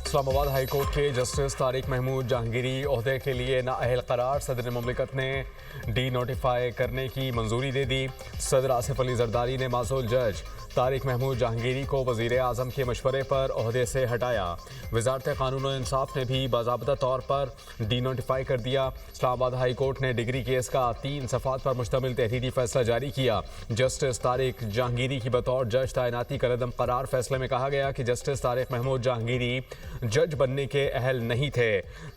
Islamabad high court के justice Tariq Mahmood Jahangiri ओहदे के लिए नाअहल करार सदर मुमलिकत ने डी नोटिफाई करने की मंजूरी दे दी। सदर आसिफ अली जरदारी ने मासूल जज तारिक महमूद जहांगीरी को वज़ीर आज़म के मशवरे पर ओहदे से हटाया। वजारत कानून और इंसाफ ने भी बाज़ाब्ता तौर पर डी नोटिफाई कर दिया। इस्लामाबाद हाई कोर्ट ने डिग्री केस का 3 सफ़ात पर मुश्तमिल तहरीरी फैसला जारी किया। जस्टिस तारिक जहांगीरी की बतौर जज तैनाती का रदम करार फैसले में कहा गया कि जस्टिस तारिक महमूद जहांगीरी जज बनने के अहल नहीं थे।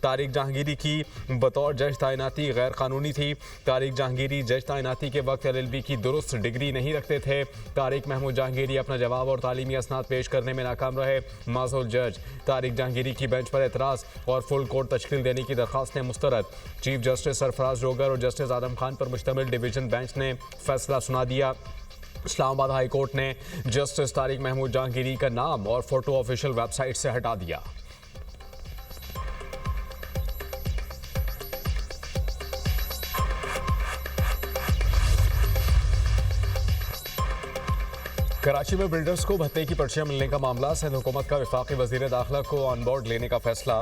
तारिक जहांगीरी की बतौर जज तैनाती गैर कानूनी थी। तारिक जहांगीरी जज तैनाती के वक्त LLB की दुरुस्त डिग्री नहीं रखते थे। तारिक महमूद जहांगीरी अपना जवाब और तालीमी असनाद पेश करने में नाकाम रहे। मासूल जज तारिक जहांगीरी की बेंच पर एतराज़ और फुल कोर्ट तश्कील देने की दरख्वास्त ने मुस्तरद। चीफ जस्टिस सरफराज रोगर और जस्टिस आदम खान पर मुश्तमिल डिवीजन बेंच ने फैसला सुना दिया। इस्लामाबाद हाई कोर्ट ने जस्टिस तारिक महमूद जहांगीरी का नाम और फोटो ऑफिशियल वेबसाइट से हटा दिया। कराची में बिल्डर्स को भत्ते की पर्चियां मिलने का मामला। सिंध हुकूमत का वफाकी वज़ीर दाखिला को ऑन बोर्ड लेने का फैसला।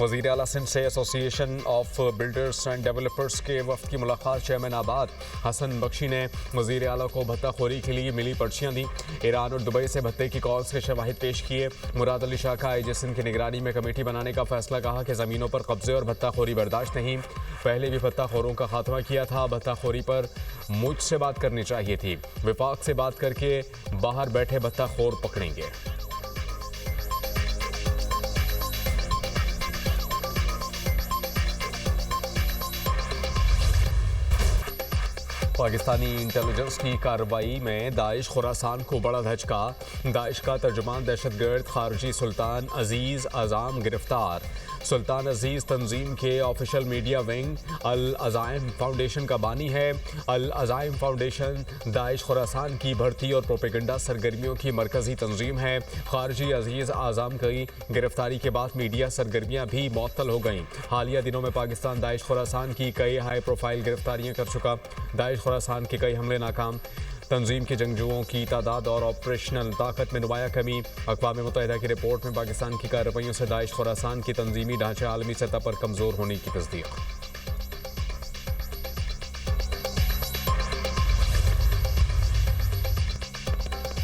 वज़ीर आला सिंध से association of builders and developers के वफ्द की मुलाकात। चेयरमैन आबाद हसन बख्शी ने वज़ीर आला को भत्ताखोरी के लिए मिली पर्चियां दी। ईरान और दुबई से भत्ते की कॉल्स के शवाहिद पेश किए। मुराद अली शाह का IG सिंध की निगरानी में कमेटी बनाने का फैसला। कहा कि ज़मीनों पर कब्जे और भत्ताखोरी बर्दाश्त नहीं। पहले भी भत्ताखोरों का खात्मा किया था। भत्ताखोरी पर मुझसे बात करनी चाहिए थी। विफाक से बात करके बाहर बैठे भत्ताखोर पकड़ेंगे। पाकिस्तानी इंटेलिजेंस की कार्रवाई में दाइश खुरासान को बड़ा धचका। दाइश का तर्जुमान दहशतगर्द खारजी सुल्तान अजीज़ आज़ाम गिरफ्तार। सुल्तान अजीज़ तंजीम के ऑफिशियल मीडिया विंग अल अज़ाइम फाउंडेशन का बानी है। अल अज़ाइम फाउंडेशन दाइश खुरासान की भर्ती और प्रोपेगेंडा सरगर्मियों की मरकज़ी तंजीम है। खारजी अजीज़ आज़ाम की गिरफ्तारी के बाद मीडिया सरगर्मियाँ भी मअतल हो गईं। हालिया दिनों में पाकिस्तान दाइश खुरासान की कई हाई प्रोफाइल गिरफ्तारियाँ कर चुका। दाइश खुरासान के कई हमले नाकाम। तंजीम के जंगजुओं की तादाद और ऑपरेशनल ताकत में नुमाया कमी। अक़वाम मुत्तहिदा की रिपोर्ट में पाकिस्तान की कार्रवाइयों से दाइश खुरासान की तंजीमी ढांचे आलमी सतह पर कमज़ोर होने की तस्दीक।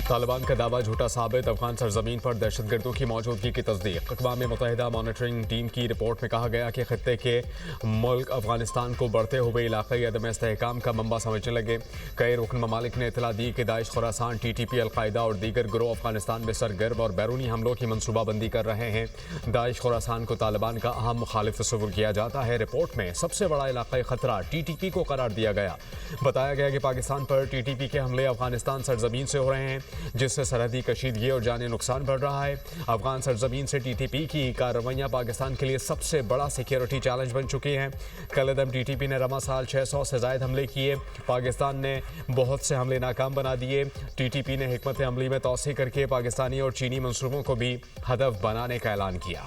तालिबान का दावा झूठा साबित। अफगान सरजमीन पर दहशतगर्दों की मौजूदगी की तस्दीक। अक़वाम मुत्तहिदा मॉनिटरिंग टीम की रिपोर्ट में कहा गया कि खत्ते के मुल्क अफगानिस्तान को बढ़ते हुए इलाक़ाई अदम इस्तेहकाम का मंबा समझने लगे। कई रुकन ममालिक ने इतला दी कि दाइश खुरासान TTP अलकायदा और दीगर गिरोह अफगानिस्तान में सरगर्म और बैरूनी हमलों की मनसूबाबंदी कर रहे हैं। दाइश खुरासान को तालिबान का अहम मुखालिफ तस्वुर किया जाता है। रिपोर्ट में सबसे बड़ा इलाक़ाई खतरा TTP को करार दिया गया। बताया गया कि पाकिस्तान पर TTP के हमले अफगानिस्तान सरजमीन से हो रहे हैं, जिससे सरहदी कशीदगी और जानी नुकसान बढ़ रहा है। अफगान सरजमीन से TTP की कार्रवाइयाँ पाकिस्तान के लिए सबसे बड़ा सिक्योरिटी चैलेंज बन चुकी हैं। कलदम TTP ने रमा साल 600 से ज़ायद हमले किए। पाकिस्तान ने बहुत से हमले नाकाम बना दिए। TTP ने हिकमत अमली में तौसी करके पाकिस्तानी और चीनी मंसूबों को भी हदफ बनाने का ऐलान किया।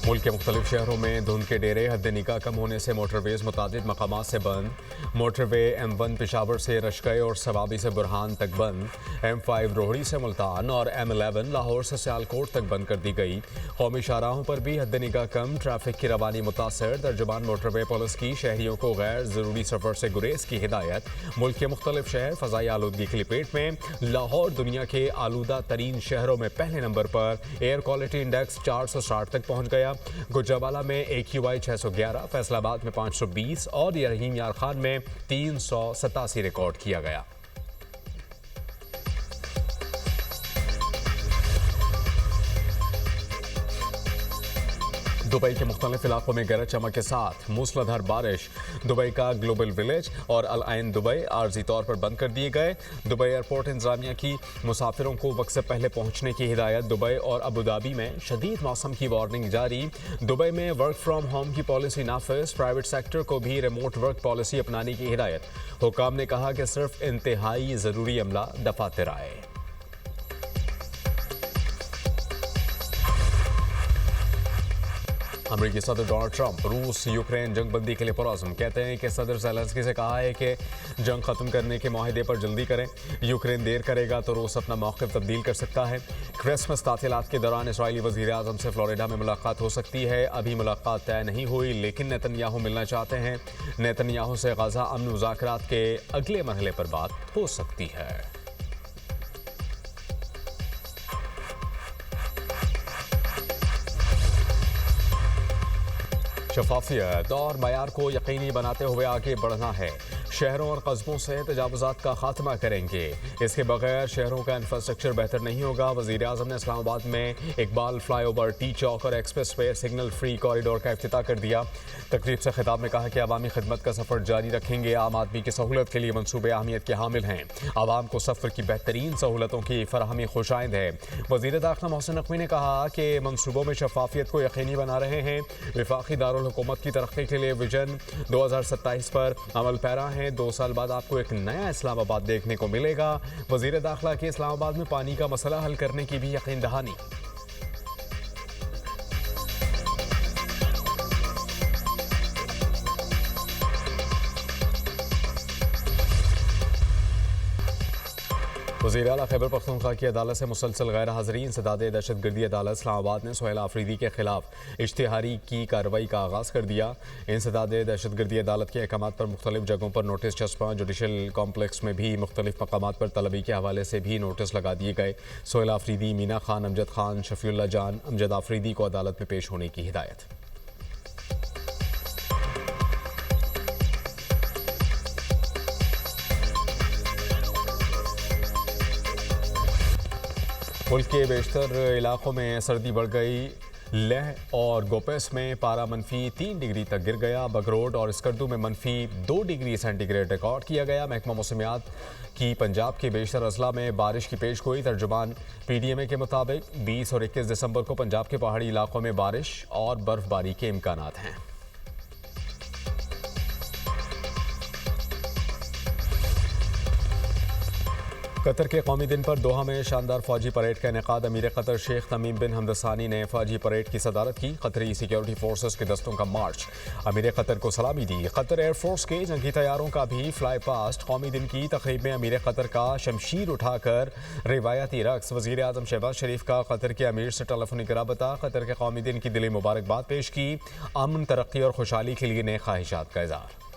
मुल्क के मुख्तलिफ शहरों में धुंध के डेरे। हद निगाह कम होने से मोटरवेज मुतादिद मकामात से बंद। मोटरवे M1 पेशावर से रशकए और सवाबी से बुरहान तक बंद। M5 रोहड़ी से मुल्तान और M11 लाहौर से सियालकोट तक बंद कर दी गई। कौमी शाहराहों पर भी हद निगाह कम। ट्रैफिक की रवानी मुतासर। तर्जुमान मोटरवे पुलिस की शहरियों को गैर ज़रूरी सफ़र से गुरेज की हिदायत। मुल्क के मुख्तलिफ शहर फ़ज़ाई आलूदगी की लपेट में। लाहौर दुनिया के आलूदा तरीन शहरों में पहले नंबर पर। एयर क्वालिटी इंडेक्स 460 तक पहुँच गया। गुजरावाला में AQI 611, फैसलाबाद में 520 और रहीम यार खान में 387 रिकॉर्ड किया गया। दुबई के मुख्तलिफ इलाकों में गरज चमक के साथ मूसलाधार बारिश। दुबई का ग्लोबल विलेज और अल आइन दुबई आर्जी तौर पर बंद कर दिए गए। दुबई एयरपोर्ट इंतजामिया की मुसाफिरों को वक्त से पहले पहुंचने की हिदायत। दुबई और अबू धाबी में शदीद मौसम की वार्निंग जारी। दुबई में वर्क फ्राम होम की पॉलिसी नाफिज। प्राइवेट सेक्टर को भी रिमोट वर्क पॉलिसी अपनाने की हिदायत। हुकाम ने कहा कि सिर्फ इंतहाई ज़रूरी अमला दफातर आए। अमेरिकी सदर डोनाल्ड ट्रंप रूस यूक्रेन जंगबंदी के लिए पुरज़्म। कहते हैं कि सदर ज़ेलेंस्की से कहा है कि जंग ख़त्म करने के माहदे पर जल्दी करें। यूक्रेन देर करेगा तो रूस अपना मौक़िफ़ तब्दील कर सकता है। क्रिसमस तातीलात के दौरान इसराइली वज़ीर आज़म से फ्लोरिडा में मुलाकात हो सकती है। अभी मुलाकात तय नहीं हुई, लेकिन नेतन्याहू मिलना चाहते हैं। नेतन्याहू से गाज़ा अमन मुज़ाकरात के अगले मरहले पर बात हो सकती है। शफाफियत और मयार को यकीनी बनाते हुए आगे बढ़ना है। शहरों और कस्बों से तजावुज़ात का खात्मा करेंगे। इसके बगैर शहरों का इंफ्रास्ट्रक्चर बेहतर नहीं होगा। वज़ीर आज़म ने इस्लामाबाद में इकबाल फ्लाईओवर, टी चौक और express way signal free corridor का इफ्तिताह कर दिया। तकरीब से खिताब में कहा कि अवामी खिदमत का सफ़र जारी रखेंगे। आम आदमी की सहूलत के लिए मनसूबे अहमियत के हामिल हैं। आवाम को सफ़र की बेहतरीन सहूलतों की फराहमी खुशाइंद है। वज़ीर दाखिला मोहसिन नकवी ने कहा कि मनसूबों में शफाफियत को यकीनी बना रहे हैं। वफाकी दारुल हुकूमत की तरक्की के लिए विजन 2027 पर अमल पैरा है। 2 साल बाद आपको एक नया इस्लामाबाद देखने को मिलेगा। वज़ीर दाखिला की इस्लामाबाद में पानी का मसला हल करने की भी यकीन दहानी। वज़ीर आला खैबर पख्तूनख्वा की अदालत से मुसलसल गैर हाज़रीन इंसदाद दहशतगर्दी अदालत इस्लामाबाद ने सुहेल आफरीदी के खिलाफ इश्तिहारी की कार्रवाई का आगाज़ कर दिया। इंसदाद दहशतगर्दी अदालत के अहकामात पर मुख्तलिफ जगहों पर नोटिस चस्पा। जुडिशल कॉम्प्लेक्स में भी मुख्तलिफ मकामात पर तलबी के हवाले से भी नोटिस लगा दिए गए। सुहेल आफरीदी, मीना खान, अमजद खान, शफीउल्लाह जान, अमजद आफरीदी को अदालत में पेश होने की हिदायत। मुल्क के बेशतर इलाकों में सर्दी बढ़ गई। लेह और गोपेस में पारा -3 डिग्री तक गिर गया। बगरोड और स्कर्दू में -2 डिग्री सेंटीग्रेड रिकॉर्ड किया गया। महकमा मौसमियात की पंजाब के बेशतर अजला में बारिश की पेश गोई। तर्जुमान PDMA के मुताबिक 20 और 21 दिसंबर को पंजाब के पहाड़ी इलाकों में बारिश और बर्फबारी के इम्कानात हैं। कतर के कौमी दिन पर दोहा में शानदार फौजी परेड का इनेकाद। अमीर कतर शेख तमीम बिन हमद सानी ने फौजी परेड की सदारत की। कतरी सिक्योरिटी फोर्सेस के दस्तों का मार्च। अमीर कतर को सलामी दी। कतर एयरफोर्स के जंगी तैयारों का भी फ्लाई पास्ट। कौमी दिन की तकरीब में अमीर कतर का शमशीर उठाकर रिवायती रक्स। वज़ीर आज़म शहबाज शरीफ का कतर के अमीर से टेलीफोनिक राबता। कतर के कौमी दिन की दिली मुबारकबाद पेश की। अमन, तरक्की और खुशहाली के लिए नेक ख्वाहिशात का इज़हार।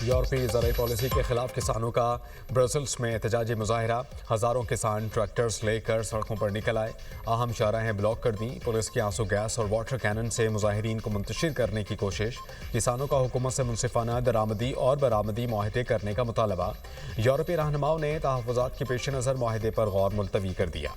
यूरोपीय ज़राई पॉलिसी के खिलाफ किसानों का ब्रसल्स में एहतजाजी मुजाहरा। हज़ारों किसान ट्रैक्टर्स लेकर सड़कों पर निकल आए। अहम शाहराहें ब्लॉक कर दी। पुलिस की आंसू गैस और वाटर कैनन से मुजाहिरीन को मुंतशिर करने की कोशिश। किसानों का हुकूमत से मुनसिफाना दरामदी और बरामदी मुआहदे करने का मुतालबा। यूरोपीय रहनुमाओं ने तहफ़्फ़ुज़ात के पेश नज़र मुआहदे पर गौर मुलतवी कर दिया।